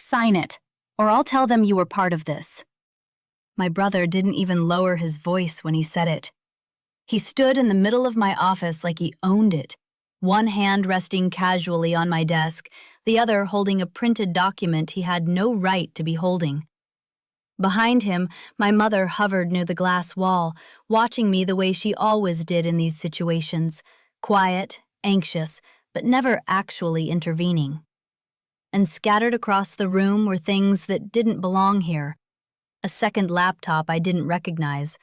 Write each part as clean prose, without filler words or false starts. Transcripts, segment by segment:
Sign it, or I'll tell them you were part of this." My brother didn't even lower his voice when he said it. He stood in the middle of my office like he owned it, one hand resting casually on my desk, the other holding a printed document he had no right to be holding. Behind him, my mother hovered near the glass wall, watching me the way she always did in these situations, quiet, anxious, but never actually intervening. And scattered across the room were things that didn't belong here. A second laptop I didn't recognize,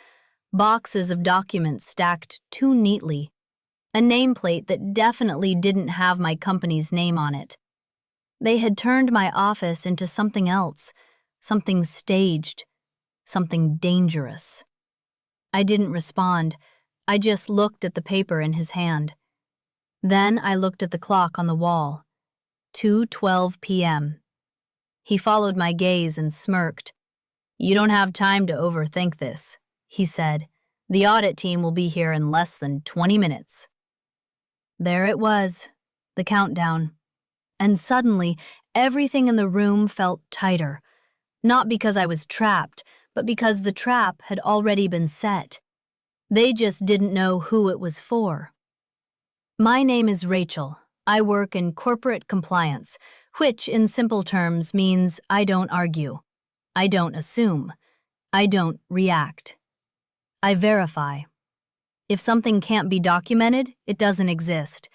boxes of documents stacked too neatly, a nameplate that definitely didn't have my company's name on it. They had turned my office into something else, something staged, something dangerous. I didn't respond. I just looked at the paper in his hand. Then I looked at the clock on the wall. 2:12 p.m. He followed my gaze and smirked. "You don't have time to overthink this," he said. "The audit team will be here in less than 20 minutes. There it was, the countdown. And suddenly, everything in the room felt tighter. Not because I was trapped, but because the trap had already been set. They just didn't know who it was for. My name is Rachel. I work in corporate compliance, which in simple terms means I don't argue. I don't assume. I don't react. I verify. If something can't be documented, it doesn't exist.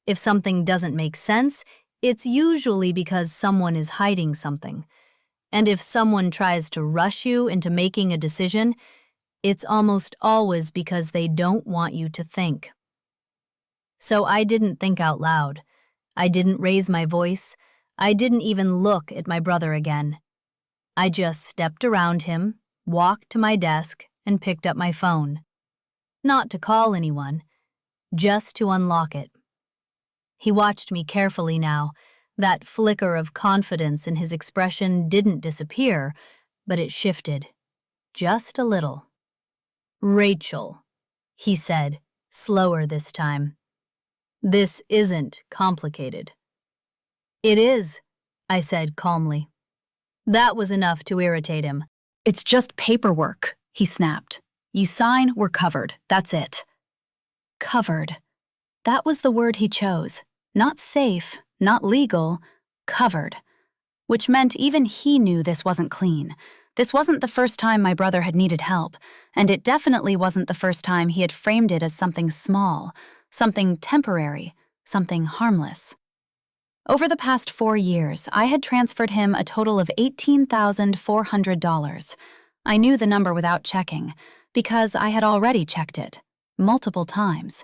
If something doesn't make sense, it's usually because someone is hiding something. And if someone tries to rush you into making a decision, it's almost always because they don't want you to think. So I didn't think out loud. I didn't raise my voice. I didn't even look at my brother again. I just stepped around him, walked to my desk, and picked up my phone. Not to call anyone, just to unlock it. He watched me carefully now. That flicker of confidence in his expression didn't disappear, but it shifted, just a little. "Rachel," he said, slower this time. "This isn't complicated." "It is," I said calmly. That was enough to irritate him. "It's just paperwork," he snapped. "You sign, we're covered. That's it." Covered. That was the word he chose. Not safe, not legal, covered. Which meant even he knew this wasn't clean. This wasn't the first time my brother had needed help, and it definitely wasn't the first time he had framed it as something small, something temporary, something harmless. Over the past 4 years, I had transferred him a total of $18,400. I knew the number without checking, because I had already checked it, multiple times.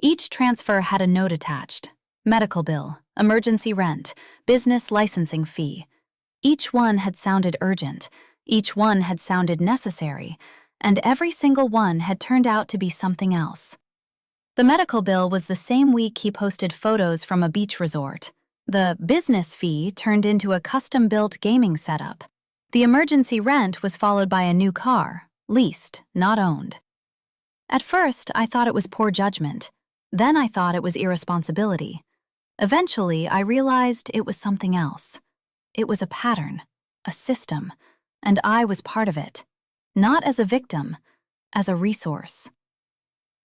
Each transfer had a note attached: medical bill, emergency rent, business licensing fee. Each one had sounded urgent, each one had sounded necessary, and every single one had turned out to be something else. The medical bill was the same week he posted photos from a beach resort. The business fee turned into a custom-built gaming setup. The emergency rent was followed by a new car, leased, not owned. At first, I thought it was poor judgment. Then I thought it was irresponsibility. Eventually, I realized it was something else. It was a pattern, a system, and I was part of it. Not as a victim, as a resource.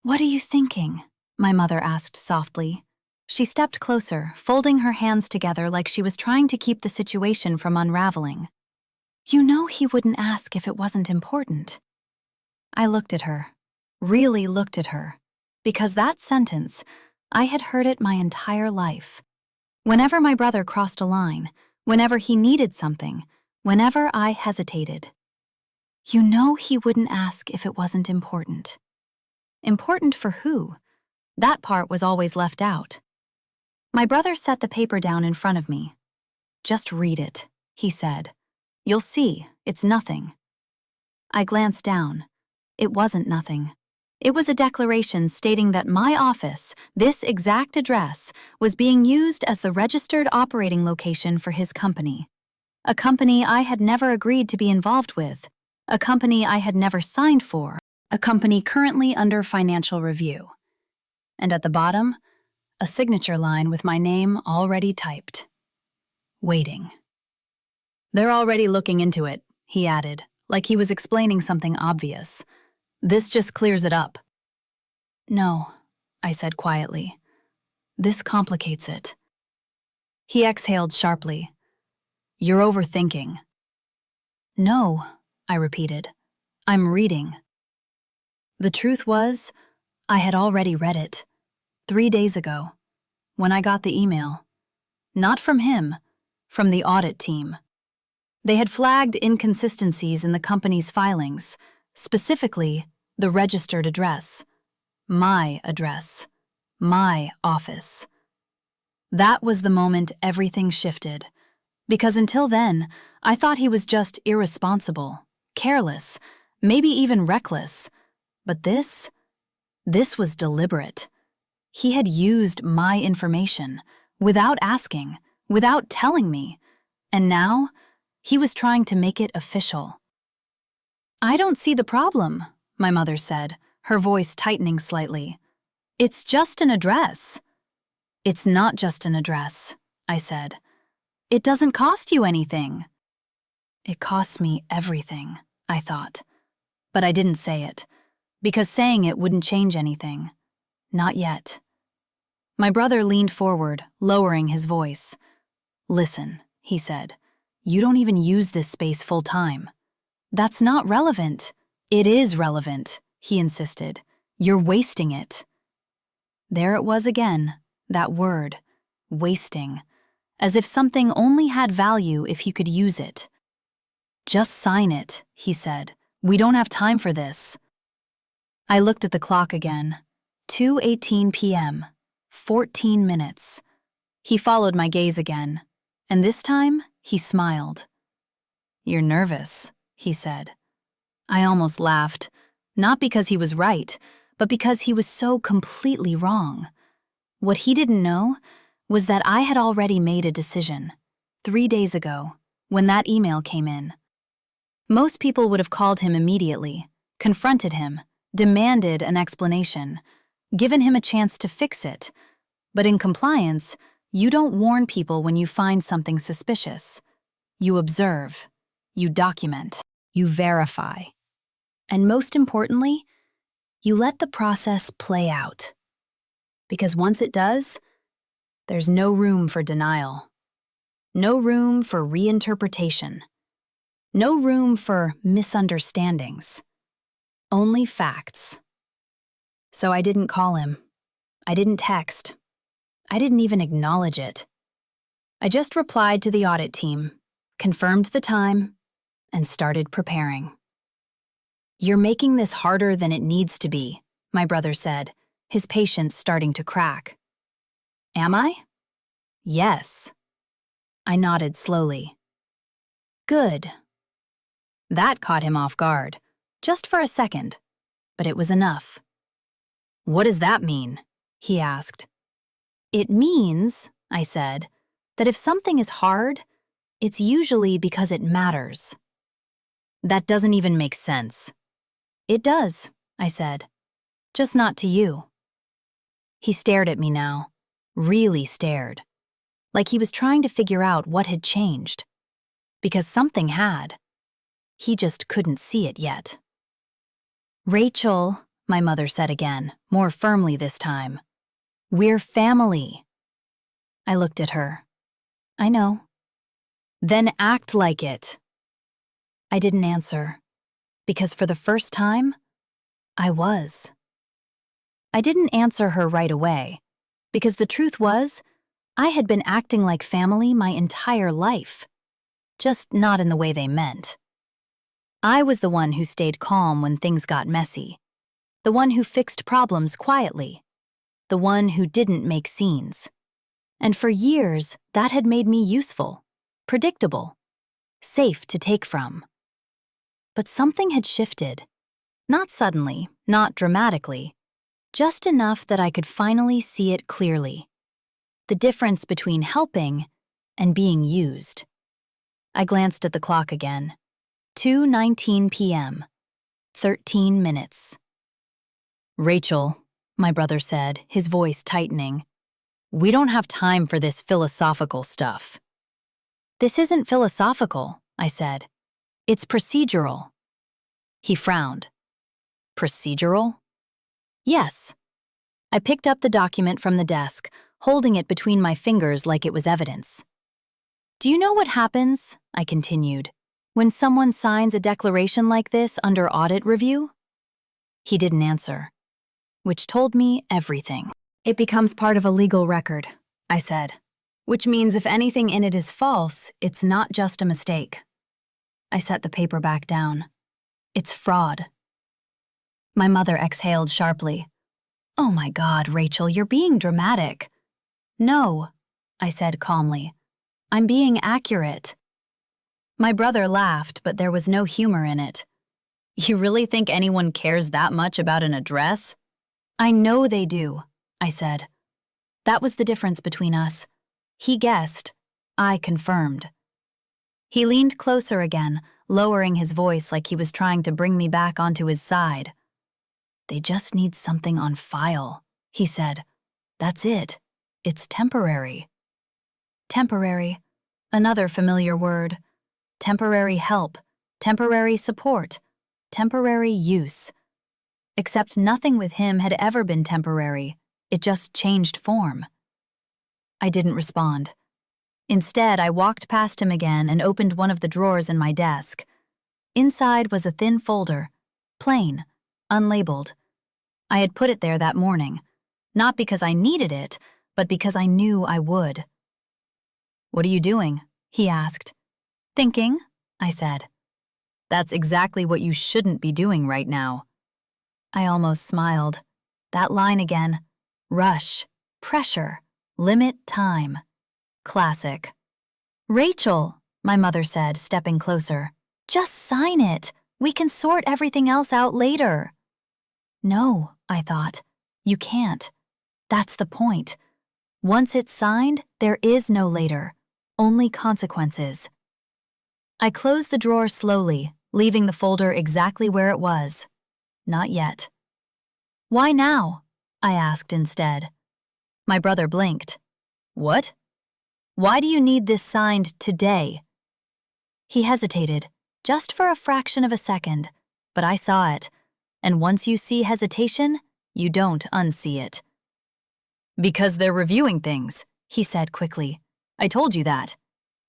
"What are you thinking?" my mother asked softly. She stepped closer, folding her hands together like she was trying to keep the situation from unraveling. "You know he wouldn't ask if it wasn't important." I looked at her, really looked at her, because that sentence, I had heard it my entire life. Whenever my brother crossed a line, whenever he needed something, whenever I hesitated. You know he wouldn't ask if it wasn't important. Important for who? That part was always left out. My brother set the paper down in front of me. "Just read it," he said. "You'll see, it's nothing." I glanced down. It wasn't nothing. It was a declaration stating that my office, this exact address, was being used as the registered operating location for his company. A company I had never agreed to be involved with. A company I had never signed for. A company currently under financial review. And at the bottom, a signature line with my name already typed. Waiting. They're already looking into it, he added, like he was explaining something obvious. This just clears it up. No, I said quietly. This complicates it. He exhaled sharply. You're overthinking. No, I repeated. I'm reading. The truth was, I had already read it. 3 days ago, when I got the email. Not from him, from the audit team. They had flagged inconsistencies in the company's filings, specifically the registered address. My address. My office. That was the moment everything shifted, because until then, I thought he was just irresponsible, careless, maybe even reckless. But this was deliberate. He had used my information, without asking, without telling me, and now he was trying to make it official. I don't see the problem, my mother said, her voice tightening slightly. It's just an address. It's not just an address, I said. It doesn't cost you anything. It costs me everything, I thought. But I didn't say it, because saying it wouldn't change anything. Not yet. My brother leaned forward, lowering his voice. Listen, he said. You don't even use this space full time. That's not relevant. It is relevant, he insisted. You're wasting it. There it was again, that word, wasting, as if something only had value if you could use it. Just sign it, he said. We don't have time for this. I looked at the clock again. 2:18 p.m., 14 minutes. He followed my gaze again, and this time he smiled. You're nervous, he said. I almost laughed, not because he was right, but because he was so completely wrong. What he didn't know was that I had already made a decision, 3 days ago, when that email came in. Most people would have called him immediately, confronted him, demanded an explanation, given him a chance to fix it. But in compliance, you don't warn people when you find something suspicious. You observe, you document, you verify. And most importantly, you let the process play out. Because once it does, there's no room for denial. No room for reinterpretation. No room for misunderstandings. Only facts. So I didn't call him. I didn't text. I didn't even acknowledge it. I just replied to the audit team, confirmed the time, and started preparing. You're making this harder than it needs to be, my brother said, his patience starting to crack. Am I? Yes. I nodded slowly. Good. That caught him off guard, just for a second, but it was enough. What does that mean? He asked. It means, I said, that if something is hard, it's usually because it matters. That doesn't even make sense. It does, I said, just not to you. He stared at me now, really stared, like he was trying to figure out what had changed. Because something had. He just couldn't see it yet. Rachel, my mother said again, more firmly this time. We're family. I looked at her. I know. Then act like it. I didn't answer, because for the first time, I was. I didn't answer her right away, because the truth was, I had been acting like family my entire life, just not in the way they meant. I was the one who stayed calm when things got messy, the one who fixed problems quietly, the one who didn't make scenes. And for years, that had made me useful, predictable, safe to take from. But something had shifted. Not suddenly, not dramatically, just enough that I could finally see it clearly. The difference between helping and being used. I glanced at the clock again. 2:19 p.m., 13 minutes. Rachel, my brother said, his voice tightening, we don't have time for this philosophical stuff. This isn't philosophical, I said. It's procedural. He frowned. Procedural? Yes. I picked up the document from the desk, holding it between my fingers like it was evidence. Do you know what happens, I continued, when someone signs a declaration like this under audit review? He didn't answer, which told me everything. It becomes part of a legal record, I said, which means if anything in it is false, it's not just a mistake. I set the paper back down. It's fraud. My mother exhaled sharply. Oh my God, Rachel, you're being dramatic. No, I said calmly. I'm being accurate. My brother laughed, but there was no humor in it. You really think anyone cares that much about an address? I know they do, I said. That was the difference between us. He guessed. I confirmed. He leaned closer again, lowering his voice like he was trying to bring me back onto his side. They just need something on file, he said. That's it. It's temporary. Temporary. Another familiar word. Temporary help. Temporary support. Temporary use. Except nothing with him had ever been temporary. It just changed form. I didn't respond. Instead, I walked past him again and opened one of the drawers in my desk. Inside was a thin folder, plain, unlabeled. I had put it there that morning, not because I needed it, but because I knew I would. What are you doing? He asked. Thinking, I said. That's exactly what you shouldn't be doing right now. I almost smiled. That line again. Rush, pressure, limit time. Classic. Rachel, my mother said, stepping closer. Just sign it. We can sort everything else out later. No, I thought. You can't. That's the point. Once it's signed, there is no later. Only consequences. I closed the drawer slowly, leaving the folder exactly where it was. Not yet. Why now? I asked instead. My brother blinked. What? Why do you need this signed today? He hesitated, just for a fraction of a second, but I saw it. And once you see hesitation, you don't unsee it. Because they're reviewing things, he said quickly. I told you that.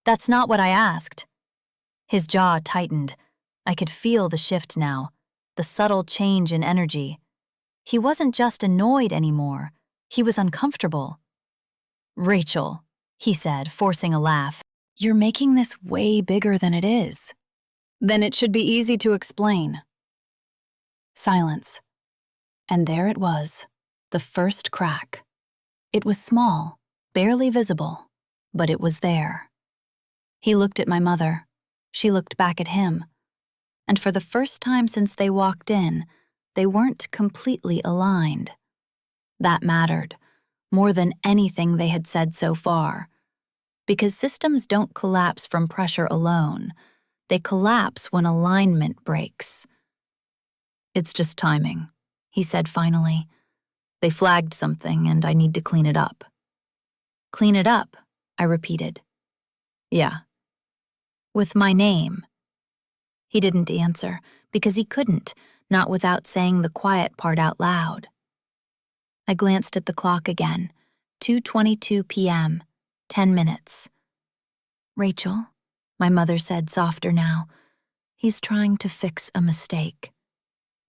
That's not what I asked. His jaw tightened. I could feel the shift now, the subtle change in energy. He wasn't just annoyed anymore. He was uncomfortable. Rachel, he said, forcing a laugh, you're making this way bigger than it is. Then it should be easy to explain. Silence. And there it was, the first crack. It was small, barely visible, but it was there. He looked at my mother. She looked back at him. And for the first time since they walked in, they weren't completely aligned. That mattered, more than anything they had said so far. Because systems don't collapse from pressure alone. They collapse when alignment breaks. It's just timing, he said finally. They flagged something and I need to clean it up. Clean it up, I repeated. Yeah. With my name. He didn't answer because he couldn't, not without saying the quiet part out loud. I glanced at the clock again. 2:22 p.m., 10 minutes. Rachel, my mother said softer now, he's trying to fix a mistake.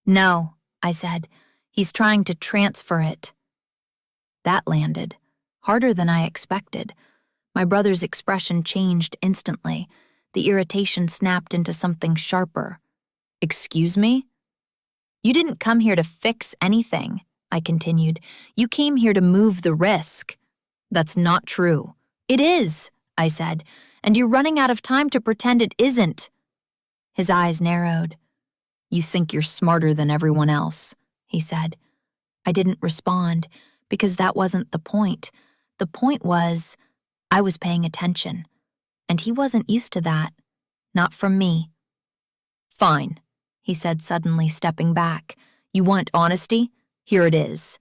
No, I said, he's trying to transfer it. That landed, harder than I expected. My brother's expression changed instantly. The irritation snapped into something sharper. Excuse me? You didn't come here to fix anything, I continued. You came here to move the risk. That's not true. It is, I said, and you're running out of time to pretend it isn't. His eyes narrowed. You think you're smarter than everyone else, he said. I didn't respond, because that wasn't the point. The point was, I was paying attention, and he wasn't used to that. Not from me. Fine, he said suddenly, stepping back. You want honesty? Here it is.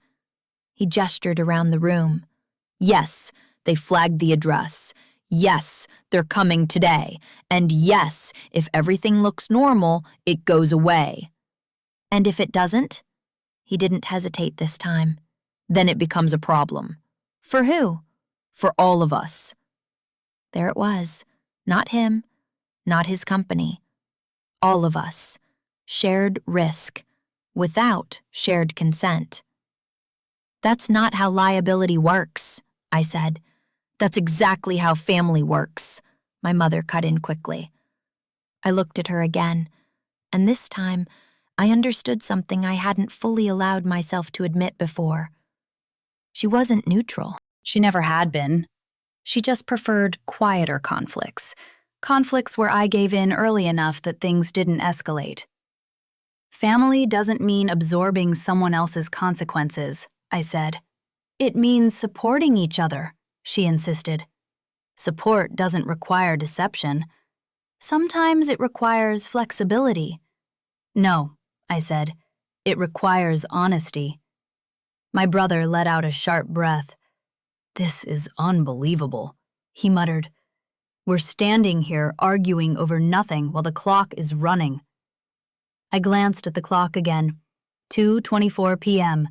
He gestured around the room. Yes, they flagged the address. Yes, they're coming today. And yes, if everything looks normal, it goes away. And if it doesn't? He didn't hesitate this time. Then it becomes a problem. For who? For all of us. There it was. Not him, not his company. All of us. Shared risk, without shared consent. That's not how liability works, I said. That's exactly how family works, my mother cut in quickly. I looked at her again, and this time I understood something I hadn't fully allowed myself to admit before. She wasn't neutral. She never had been. She just preferred quieter conflicts. Conflicts where I gave in early enough that things didn't escalate. Family doesn't mean absorbing someone else's consequences, I said. It means supporting each other, she insisted. Support doesn't require deception. Sometimes it requires flexibility. No, I said. It requires honesty. My brother let out a sharp breath. This is unbelievable, he muttered. We're standing here arguing over nothing while the clock is running. I glanced at the clock again. 2:24 p.m.,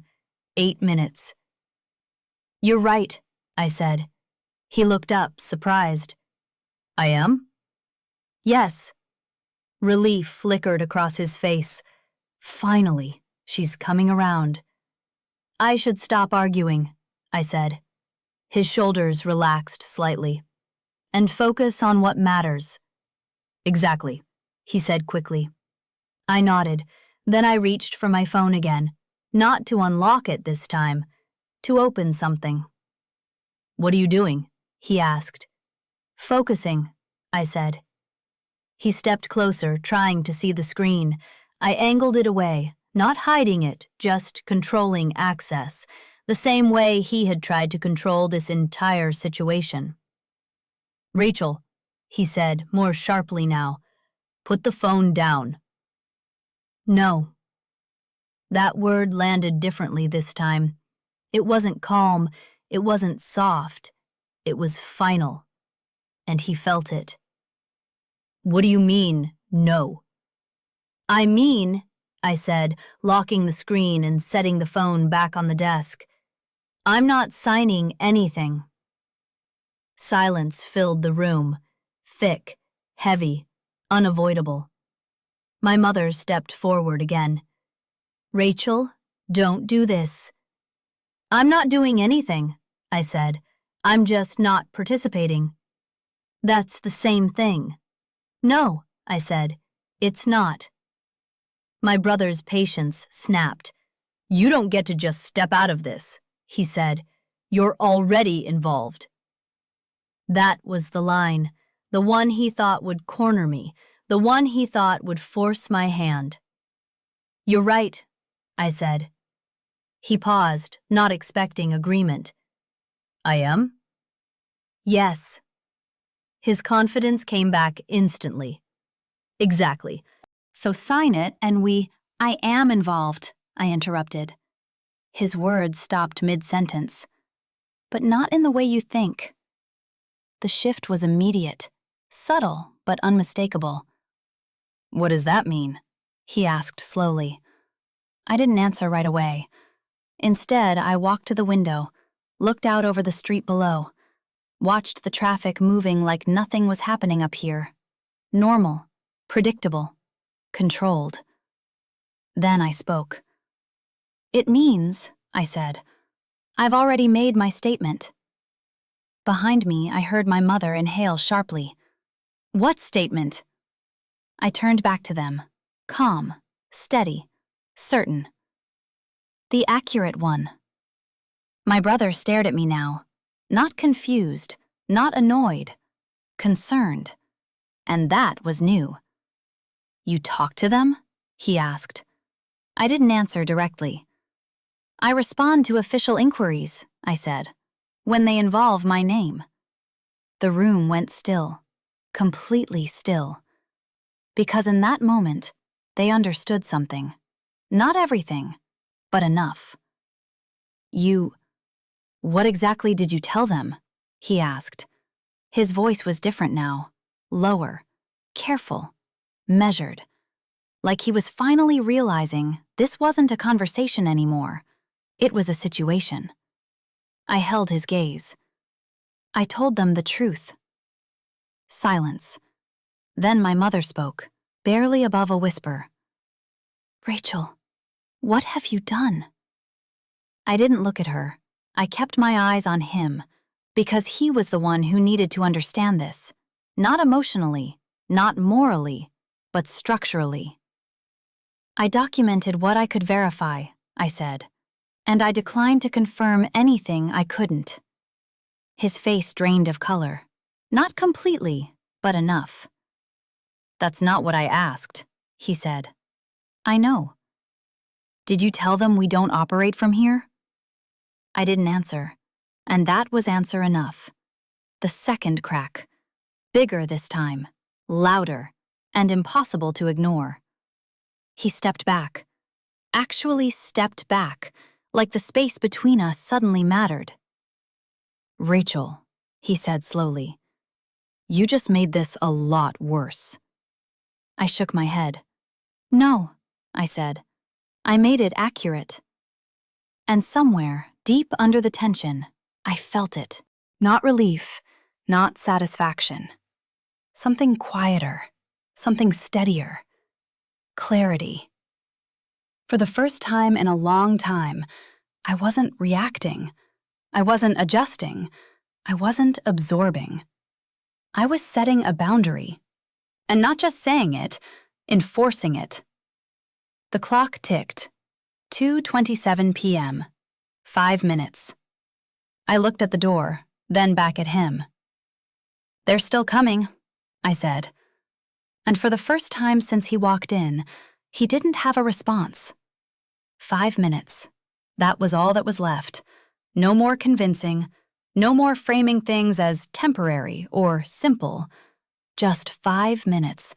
8 minutes. You're right, I said. He looked up, surprised. I am? Yes. Relief flickered across his face. Finally, she's coming around. I should stop arguing, I said. His shoulders relaxed slightly. And focus on what matters. Exactly, he said quickly. I nodded. Then I reached for my phone again, not to unlock it this time, to open something. What are you doing? He asked. Focusing, I said. He stepped closer, trying to see the screen. I angled it away, not hiding it, just controlling access, the same way he had tried to control this entire situation. Rachel, he said, more sharply now, put the phone down. No. That word landed differently this time. It wasn't calm, it wasn't soft, it was final. And he felt it. What do you mean, no? I mean, I said, locking the screen and setting the phone back on the desk. I'm not signing anything. Silence filled the room, thick, heavy, unavoidable. My mother stepped forward again. Rachel, don't do this. I'm not doing anything, I said. I'm just not participating. That's the same thing. No, I said. It's not. My brother's patience snapped. You don't get to just step out of this, he said. You're already involved. That was the line, the one he thought would corner me, the one he thought would force my hand. You're right, I said. He paused, not expecting agreement. I am? Yes. His confidence came back instantly. Exactly. So sign it and I am involved, I interrupted. His words stopped mid-sentence. But not in the way you think. The shift was immediate, subtle but unmistakable. What does that mean? He asked slowly. I didn't answer right away. Instead, I walked to the window, looked out over the street below, watched the traffic moving like nothing was happening up here. Normal, predictable, controlled. Then I spoke. It means, I said, I've already made my statement. Behind me, I heard my mother inhale sharply. What statement? I turned back to them, calm, steady, certain. The accurate one. My brother stared at me now, not confused, not annoyed, concerned. And that was new. You talked to them? He asked. I didn't answer directly. I respond to official inquiries, I said, when they involve my name. The room went still, completely still. Because in that moment, they understood something. Not everything, but enough. What exactly did you tell them? He asked. His voice was different now, lower, careful, measured, like he was finally realizing this wasn't a conversation anymore. It was a situation. I held his gaze. I told them the truth. Silence. Then my mother spoke, barely above a whisper. "Rachel, what have you done?" I didn't look at her. I kept my eyes on him, because he was the one who needed to understand this. Not emotionally, not morally, but structurally. "I documented what I could verify," I said, "and I declined to confirm anything I couldn't." His face drained of color. Not completely, but enough. "That's not what I asked," he said. "I know." "Did you tell them we don't operate from here?" I didn't answer, and that was answer enough. The second crack. Bigger this time, louder, and impossible to ignore. He stepped back. Actually stepped back, like the space between us suddenly mattered. "Rachel," he said slowly, "you just made this a lot worse." I shook my head. "No," I said. "I made it accurate." And somewhere, deep under the tension, I felt it. Not relief, not satisfaction. Something quieter, something steadier. Clarity. For the first time in a long time, I wasn't reacting. I wasn't adjusting. I wasn't absorbing. I was setting a boundary. And not just saying it, enforcing it. The clock ticked. 2:27 p.m. 5 minutes. I looked at the door, then back at him. "They're still coming," I said. And for the first time since he walked in, he didn't have a response. 5 minutes. That was all that was left. No more convincing, no more framing things as temporary or simple. Just 5 minutes,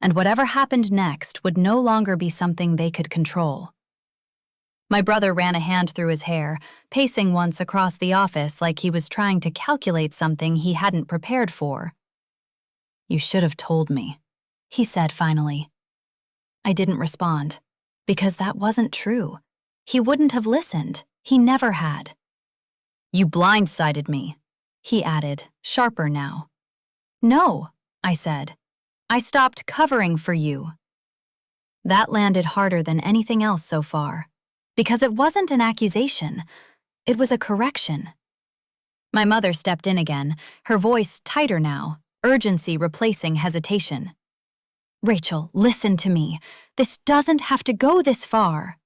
and whatever happened next would no longer be something they could control. My brother ran a hand through his hair, pacing once across the office like he was trying to calculate something he hadn't prepared for. "You should have told me," he said finally. I didn't respond, because that wasn't true. He wouldn't have listened. He never had. "You blindsided me," he added, sharper now. "No," I said. "I stopped covering for you." That landed harder than anything else so far, because it wasn't an accusation. It was a correction. My mother stepped in again, her voice tighter now, urgency replacing hesitation. "Rachel, listen to me. This doesn't have to go this far."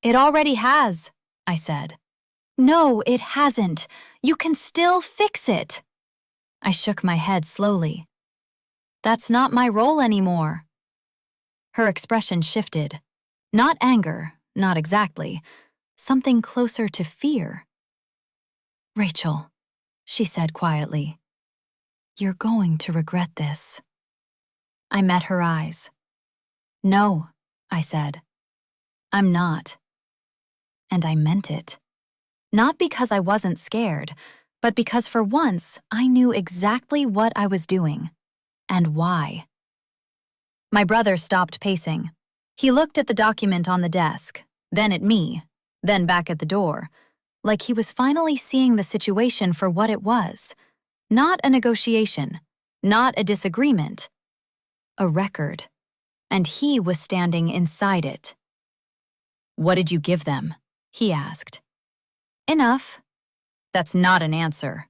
"It already has," I said. "No, it hasn't. You can still fix it." I shook my head slowly. "That's not my role anymore." Her expression shifted. Not anger, not exactly. Something closer to fear. "Rachel," she said quietly, "you're going to regret this." I met her eyes. "No," I said. "I'm not." And I meant it. Not because I wasn't scared, but because for once I knew exactly what I was doing and why. My brother stopped pacing. He looked at the document on the desk, then at me, then back at the door, like he was finally seeing the situation for what it was. Not a negotiation, not a disagreement. A record. And he was standing inside it. "What did you give them?" he asked. "Enough." "That's not an answer."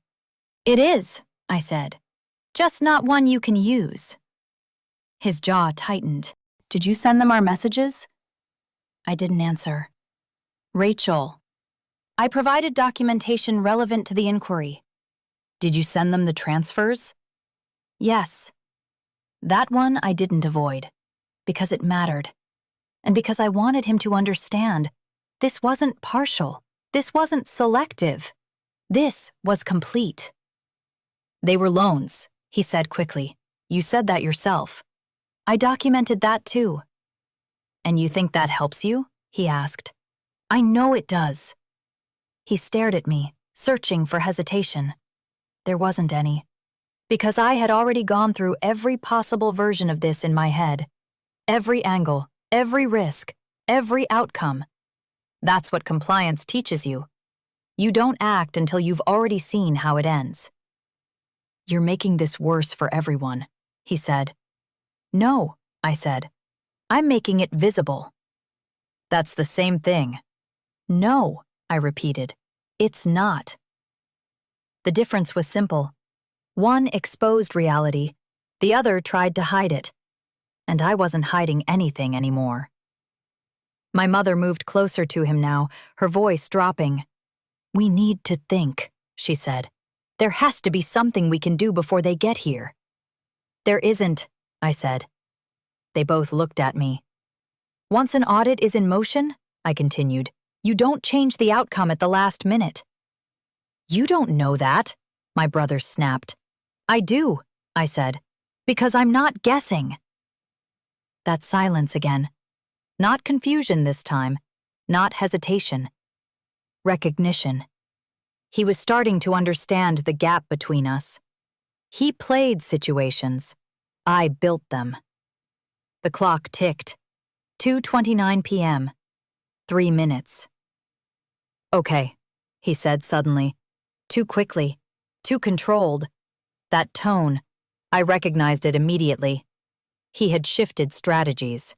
"It is," I said. "Just not one you can use." His jaw tightened. "Did you send them our messages?" I didn't answer. "Rachel, I provided documentation relevant to the inquiry. Did you send them the transfers?" "Yes." That one I didn't avoid, because it mattered, and because I wanted him to understand this wasn't partial, this wasn't selective, this was complete. "They were loans," he said quickly. "You said that yourself." "I documented that too." "And you think that helps you?" he asked. "I know it does." He stared at me, searching for hesitation. There wasn't any. Because I had already gone through every possible version of this in my head. Every angle, every risk, every outcome. That's what compliance teaches you. You don't act until you've already seen how it ends. "You're making this worse for everyone," he said. "No," I said. "I'm making it visible." "That's the same thing." "No," I repeated. "It's not." The difference was simple. One exposed reality, the other tried to hide it. And I wasn't hiding anything anymore. My mother moved closer to him now, her voice dropping. "We need to think," she said. "There has to be something we can do before they get here." "There isn't," I said. They both looked at me. "Once an audit is in motion," I continued, "you don't change the outcome at the last minute." "You don't know that," my brother snapped. "I do," I said, "because I'm not guessing." That silence again. Not confusion this time, not hesitation. Recognition. He was starting to understand the gap between us. He played situations. I built them. The clock ticked. 2:29 p.m. 3 minutes. "Okay," he said suddenly. Too quickly. Too controlled. That tone. I recognized it immediately. He had shifted strategies.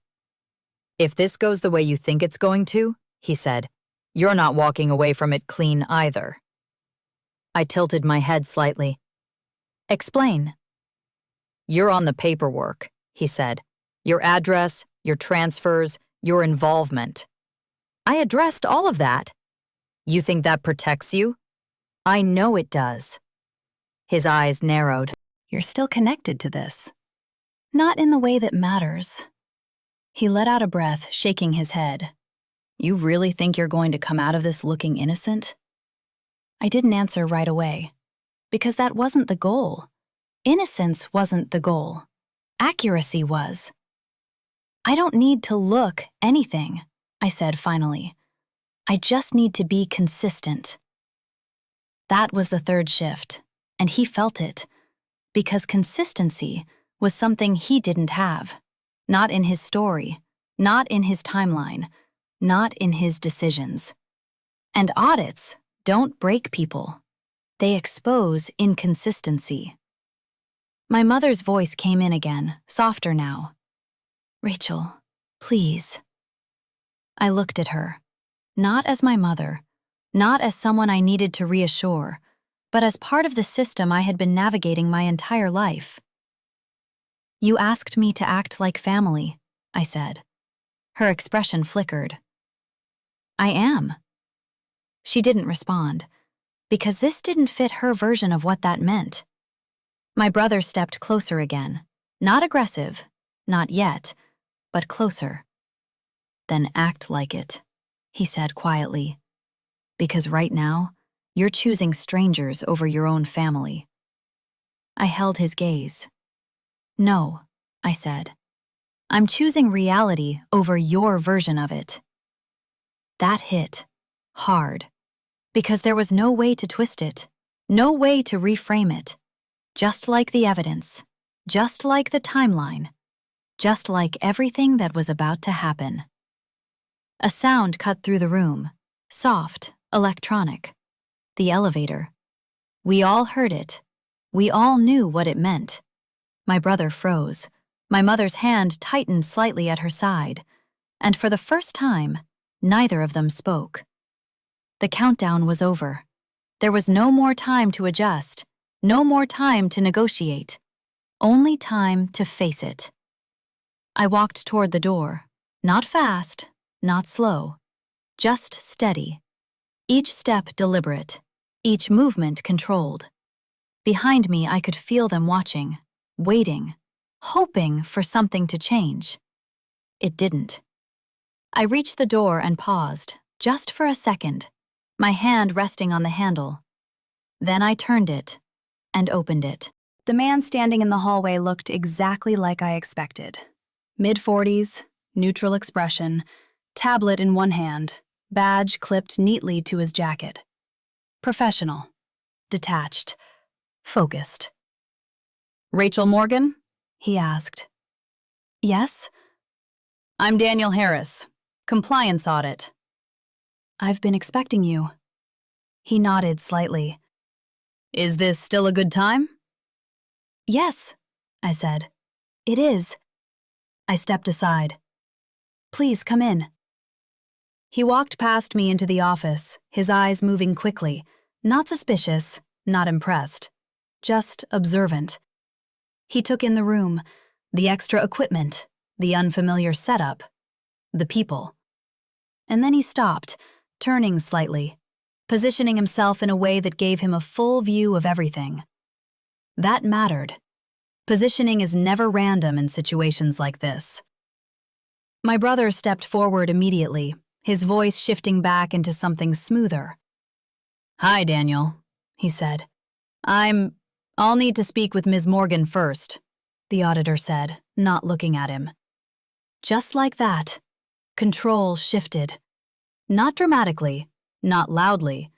"If this goes the way you think it's going to," he said, "you're not walking away from it clean either." I tilted my head slightly. "Explain." "You're on the paperwork," he said. "Your address, your transfers, your involvement." "I addressed all of that." "You think that protects you?" "I know it does." His eyes narrowed. "You're still connected to this. Not in the way that matters." He let out a breath, shaking his head. "You really think you're going to come out of this looking innocent?" I didn't answer right away, because that wasn't the goal. Innocence wasn't the goal. Accuracy was. "I don't need to look anything," I said finally. "I just need to be consistent." That was the third shift, and he felt it, because consistency was something he didn't have. Not in his story, not in his timeline, not in his decisions. And audits don't break people. They expose inconsistency. My mother's voice came in again, softer now. "Rachel, please." I looked at her, not as my mother, not as someone I needed to reassure, but as part of the system I had been navigating my entire life. "You asked me to act like family," I said. Her expression flickered. "I am." She didn't respond, because this didn't fit her version of what that meant. My brother stepped closer again, not aggressive, not yet, but closer. "Then act like it," he said quietly, "because right now, you're choosing strangers over your own family." I held his gaze. "No," I said. "I'm choosing reality over your version of it." That hit hard, because there was no way to twist it, no way to reframe it. Just like the evidence, just like the timeline, just like everything that was about to happen. A sound cut through the room, soft, electronic. The elevator. We all heard it. We all knew what it meant. My brother froze. My mother's hand tightened slightly at her side. And for the first time, neither of them spoke. The countdown was over. There was no more time to adjust, no more time to negotiate, only time to face it. I walked toward the door, not fast, not slow, just steady. Each step deliberate, each movement controlled. Behind me, I could feel them watching, waiting, hoping for something to change. It didn't. I reached the door and paused, just for a second, my hand resting on the handle. Then I turned it and opened it. The man standing in the hallway looked exactly like I expected. Mid-40s, neutral expression, tablet in one hand, badge clipped neatly to his jacket. Professional, detached, focused. Rachel Morgan? He asked. Yes? I'm Daniel Harris, compliance audit. I've been expecting you. He nodded slightly. Is this still a good time? Yes, I said. It is. I stepped aside. Please come in. He walked past me into the office, his eyes moving quickly, not suspicious, not impressed, just observant. He took in the room, the extra equipment, the unfamiliar setup, the people. And then he stopped, turning slightly, positioning himself in a way that gave him a full view of everything. That mattered. Positioning is never random in situations like this. My brother stepped forward immediately, his voice shifting back into something smoother. Hi, Daniel, he said. I'll need to speak with Ms. Morgan first, the auditor said, not looking at him. Just like that, control shifted. Not dramatically, not loudly,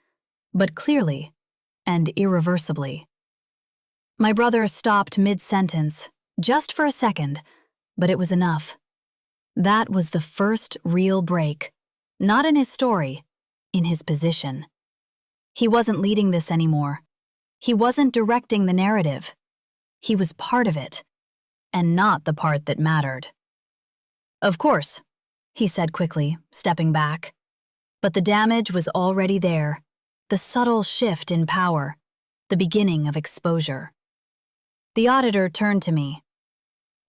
but clearly and irreversibly. My brother stopped mid-sentence, just for a second, but it was enough. That was the first real break, not in his story, in his position. He wasn't leading this anymore. He wasn't directing the narrative. He was part of it, and not the part that mattered. Of course, he said quickly, stepping back. But the damage was already there, the subtle shift in power, the beginning of exposure. The auditor turned to me.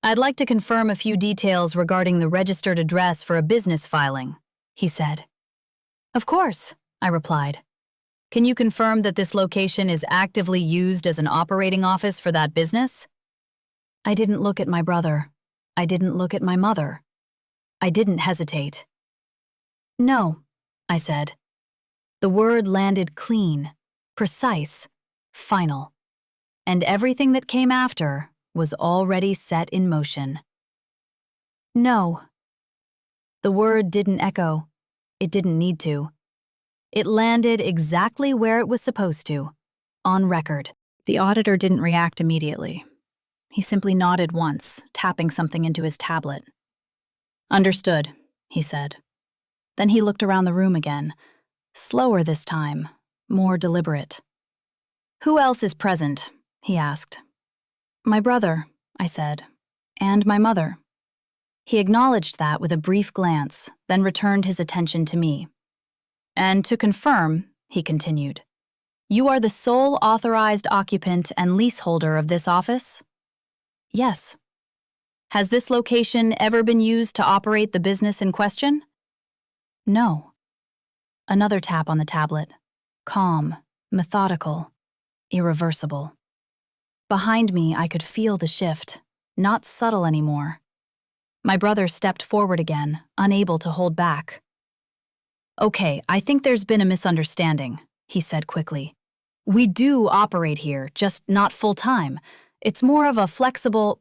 I'd like to confirm a few details regarding the registered address for a business filing, he said. Of course, I replied. Can you confirm that this location is actively used as an operating office for that business? I didn't look at my brother. I didn't look at my mother. I didn't hesitate. No, I said. The word landed clean, precise, final. And everything that came after was already set in motion. No. The word didn't echo. It didn't need to. It landed exactly where it was supposed to, on record. The auditor didn't react immediately. He simply nodded once, tapping something into his tablet. Understood, he said. Then he looked around the room again, slower this time, more deliberate. Who else is present? He asked. My brother, I said, and my mother. He acknowledged that with a brief glance, then returned his attention to me. And to confirm, he continued, you are the sole authorized occupant and leaseholder of this office? Yes. Has this location ever been used to operate the business in question? No. Another tap on the tablet. Calm, methodical, irreversible. Behind me, I could feel the shift, not subtle anymore. My brother stepped forward again, unable to hold back. Okay, I think there's been a misunderstanding, he said quickly. We do operate here, just not full-time. It's more of a flexible...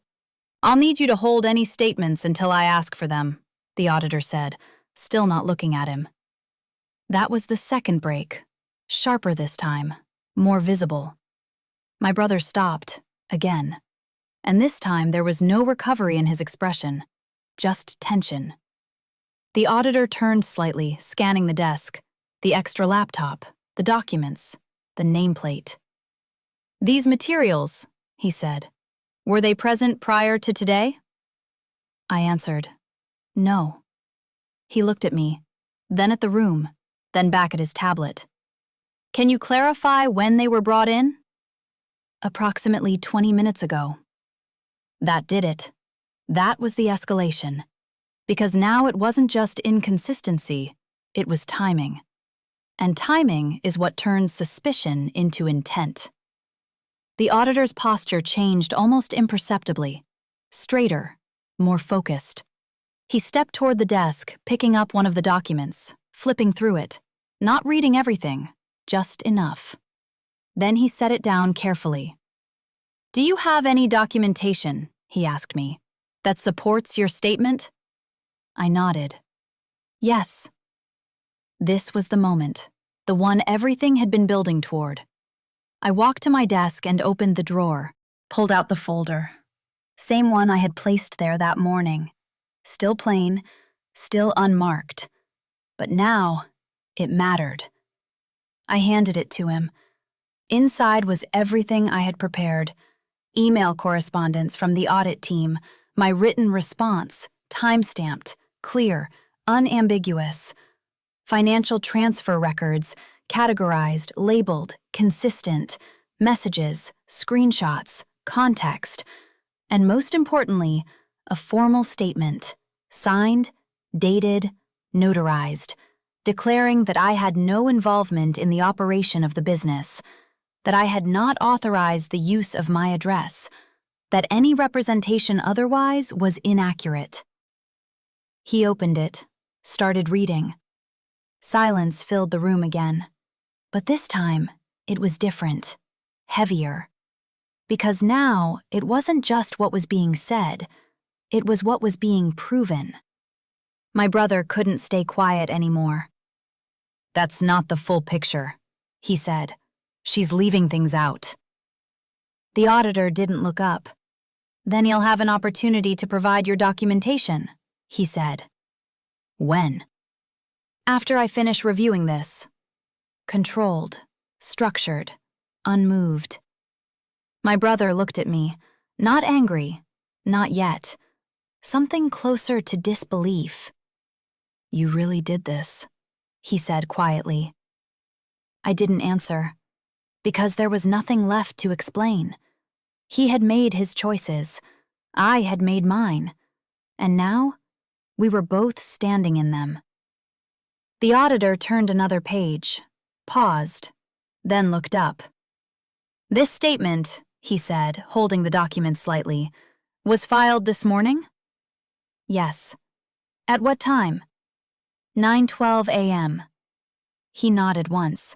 I'll need you to hold any statements until I ask for them, the auditor said, still not looking at him. That was the second break, sharper this time, more visible. My brother stopped, again. And this time there was no recovery in his expression, just tension. The auditor turned slightly, scanning the desk, the extra laptop, the documents, the nameplate. These materials, he said, were they present prior to today? I answered, no. He looked at me, then at the room, then back at his tablet. Can you clarify when they were brought in? Approximately 20 minutes ago. That did it. That was the escalation. Because now it wasn't just inconsistency, it was timing. And timing is what turns suspicion into intent. The auditor's posture changed almost imperceptibly, straighter, more focused. He stepped toward the desk, picking up one of the documents, flipping through it, not reading everything, just enough. Then he set it down carefully. Do you have any documentation, he asked me, that supports your statement? I nodded. Yes. This was the moment, the one everything had been building toward. I walked to my desk and opened the drawer, pulled out the folder. Same one I had placed there that morning. Still plain, still unmarked. But now, it mattered. I handed it to him. Inside was everything I had prepared. Email correspondence from the audit team, my written response, time-stamped, clear, unambiguous. Financial transfer records, categorized, labeled, consistent, messages, screenshots, context, and most importantly, a formal statement, signed, dated, notarized, declaring that I had no involvement in the operation of the business, that I had not authorized the use of my address, that any representation otherwise was inaccurate. He opened it, started reading. Silence filled the room again. But this time, it was different, heavier. Because now, it wasn't just what was being said, it was what was being proven. My brother couldn't stay quiet anymore. "That's not the full picture," he said. "She's leaving things out." The auditor didn't look up. "Then you'll have an opportunity to provide your documentation," he said. "When?" "After I finish reviewing this." Controlled, structured, unmoved. My brother looked at me, not angry, not yet. Something closer to disbelief. "You really did this," he said quietly. I didn't answer, because there was nothing left to explain. He had made his choices. I had made mine. And now, we were both standing in them. The auditor turned another page, paused, then looked up. "This statement," he said, holding the document slightly, "was filed this morning?" "Yes." "At what time?" 9:12 a.m. He nodded once.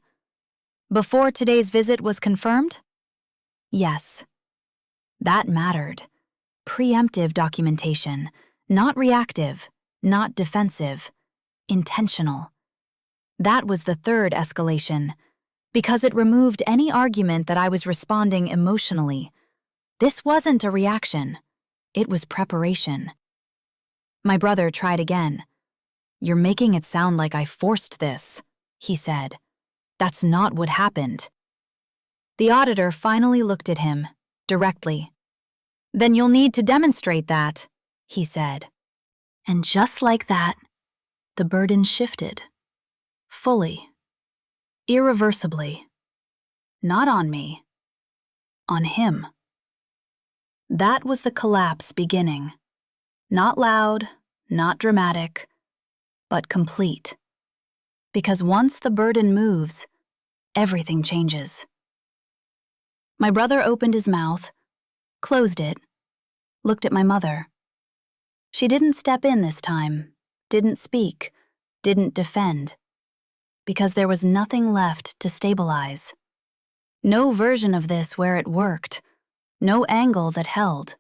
"Before today's visit was confirmed?" "Yes." That mattered. Preemptive documentation, not reactive, not defensive, intentional. That was the third escalation, because it removed any argument that I was responding emotionally. This wasn't a reaction. It was preparation. My brother tried again. "You're making it sound like I forced this," he said. "That's not what happened." The auditor finally looked at him, directly. "Then you'll need to demonstrate that," he said. And just like that, the burden shifted. Fully. Irreversibly. Not on me. On him. That was the collapse beginning. Not loud, not dramatic, but complete. Because once the burden moves, everything changes. My brother opened his mouth, closed it, looked at my mother. She didn't step in this time, didn't speak, didn't defend. Because there was nothing left to stabilize. No version of this where it worked. No angle that held.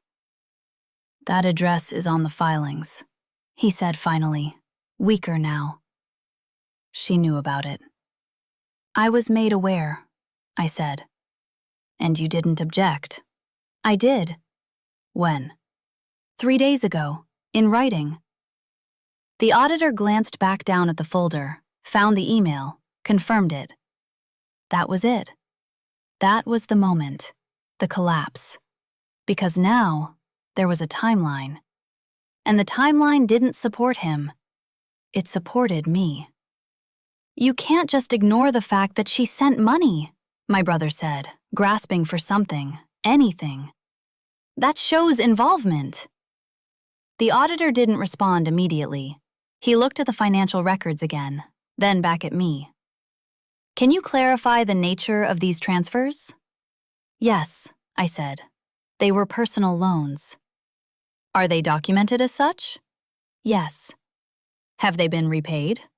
"That address is on the filings," he said finally, weaker now. She knew about it. "I was made aware," I said. "And you didn't object?" "I did." "When?" 3 days ago, in writing." The auditor glanced back down at the folder, found the email, confirmed it. That was it. That was the moment, the collapse. Because now, there was a timeline. And the timeline didn't support him. It supported me. "You can't just ignore the fact that she sent money," my brother said, grasping for something, anything. "That shows involvement." The auditor didn't respond immediately. He looked at the financial records again, then back at me. "Can you clarify the nature of these transfers?" "Yes," I said. "They were personal loans." "Are they documented as such?" "Yes." "Have they been repaid?"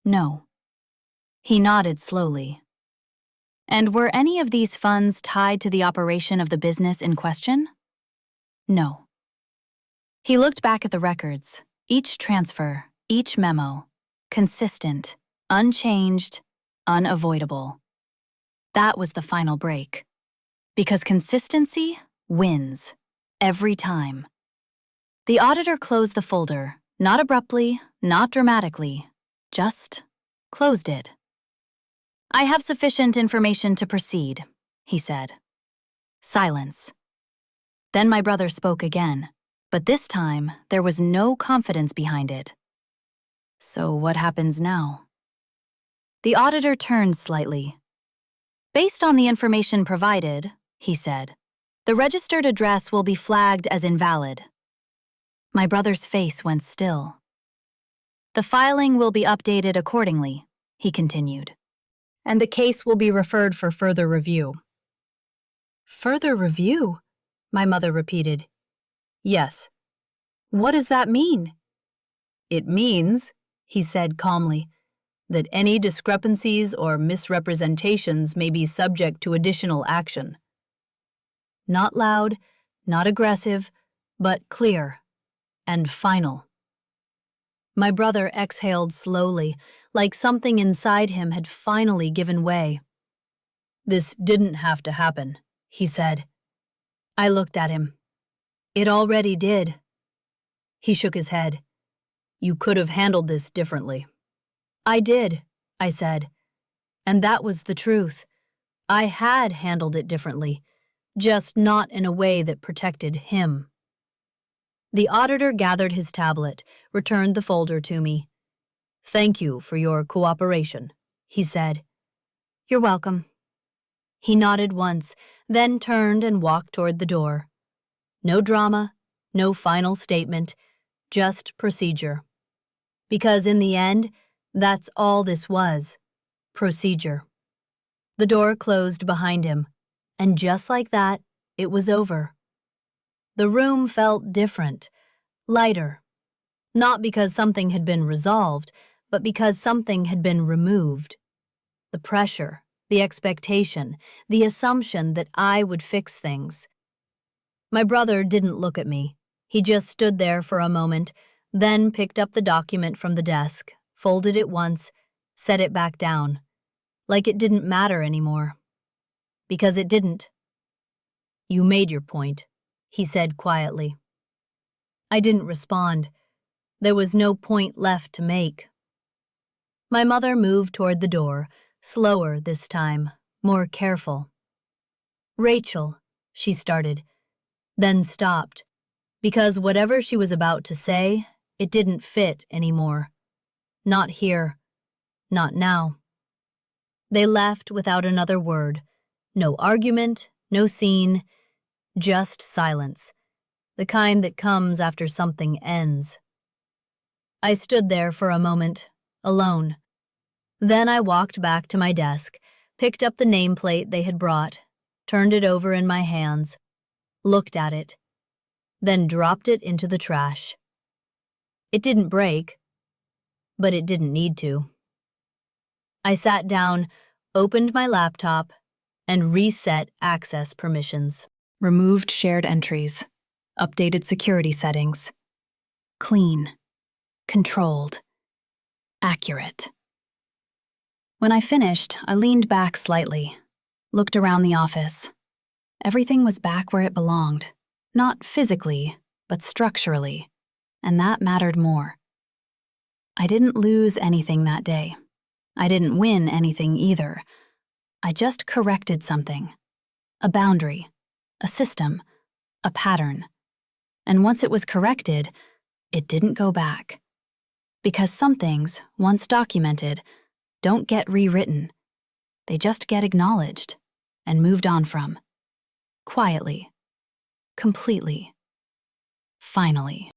"No." He nodded slowly. "And were any of these funds tied to the operation of the business in question?" "No." He looked back at the records, each transfer, each memo, consistent, unchanged, unavoidable. That was the final break. Because consistency wins. Every time. The auditor closed the folder, not abruptly, not dramatically, just closed it. "I have sufficient information to proceed," he said. Silence. Then my brother spoke again, but this time there was no confidence behind it. "So what happens now?" The auditor turned slightly. "Based on the information provided," he said, "the registered address will be flagged as invalid." My brother's face went still. "The filing will be updated accordingly," he continued, "and the case will be referred for further review." "Further review?" my mother repeated. "Yes. What does that mean?" "It means," he said calmly, "that any discrepancies or misrepresentations may be subject to additional action." Not loud, not aggressive, but clear and final. My brother exhaled slowly, like something inside him had finally given way. "This didn't have to happen," he said. I looked at him. "It already did." He shook his head. "You could have handled this differently." "I did," I said. And that was the truth. I had handled it differently, just not in a way that protected him. The auditor gathered his tablet, returned the folder to me. "Thank you for your cooperation," he said. "You're welcome." He nodded once, then turned and walked toward the door. No drama, no final statement, just procedure. Because in the end, that's all this was, procedure. The door closed behind him, and just like that, it was over. The room felt different, lighter. Not because something had been resolved, but because something had been removed. The pressure, the expectation, the assumption that I would fix things. My brother didn't look at me. He just stood there for a moment, then picked up the document from the desk, folded it once, set it back down, like it didn't matter anymore. Because it didn't. "You made your point," he said quietly. I didn't respond. There was no point left to make. My mother moved toward the door, slower this time, more careful. "Rachel," she started, then stopped, because whatever she was about to say, it didn't fit anymore. Not here, not now. They left without another word. No argument, no scene, just silence, the kind that comes after something ends. I stood there for a moment, alone. Then I walked back to my desk, picked up the nameplate they had brought, turned it over in my hands, looked at it, then dropped it into the trash. It didn't break, but it didn't need to. I sat down, opened my laptop, and reset access permissions. Removed shared entries, updated security settings. Clean, controlled, accurate. When I finished, I leaned back slightly, looked around the office. Everything was back where it belonged, not physically, but structurally, and that mattered more. I didn't lose anything that day. I didn't win anything either. I just corrected something. A boundary, a system, a pattern. And once it was corrected, it didn't go back. Because some things, once documented, don't get rewritten. They just get acknowledged and moved on from. Quietly. Completely. Finally.